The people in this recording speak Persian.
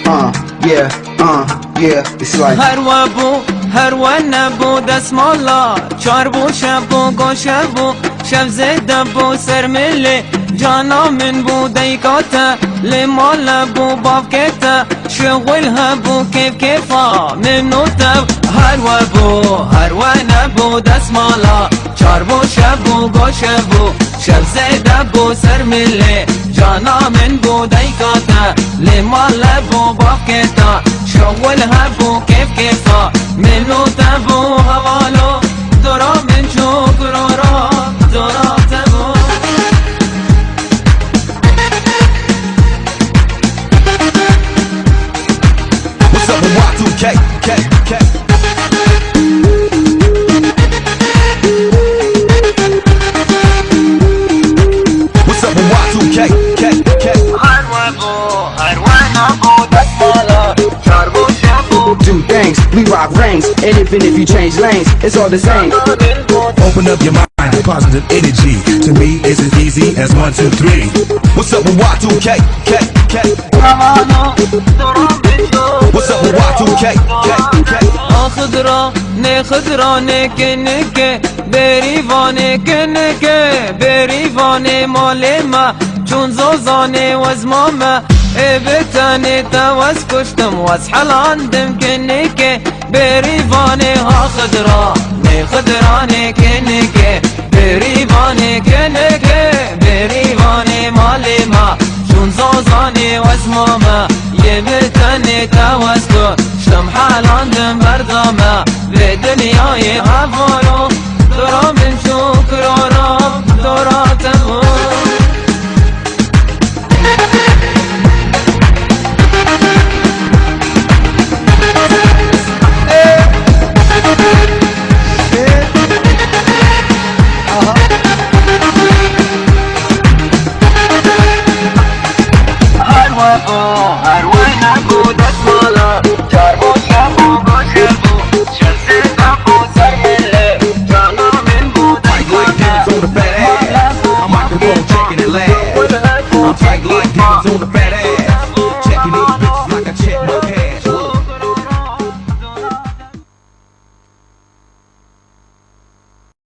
yeah, yeah, it's like هر و بو هر و نبو دست مالا چار بو شب بو گوشه بو شب زده بو سر مله جانا من بو دیکاتا لمالا بو باف کتا شغل هبو کیف کیفا منو تب هر و بو هر و نبو دست مالا چار بو شب بو گوشه بو شب زده بو سر مله جانا من بو دیکاتا لمالا بو باف کتا شغل هبو کیف کیفا منو تبو حوالو دورا من شکر را دورا تبو What's up with Y2K? What's up with Y2K? هر و بو هر و نبو دست مالا چار بو شبو do things, we rock rings, and even if you change lanes, it's all the same. Open up your mind to positive energy. To me, it's as easy as 1, 2, 3. What's up with Y2K? What's up with Y2K? خضرا نه خضرا نکه نکه بریوانه که نکه بریوانه مال ما چون زوزانه وز ماما بتاني توز كشتم وز حلاندم كنكي بريفاني ها خضرا ني خضراني كنكي بريفاني كنكي بريفاني مالي ما شون زوزاني وز ماما يبتاني توز كشتم حلاندم برداما بدنياي هفولو درا من شكر رب درا تبو هر وين ابو دسمالا جاربو شابو بوشابو شمسي ابو سرمله جانا من بو I'm microphone checking it loud. I'm tight like diamonds on the fat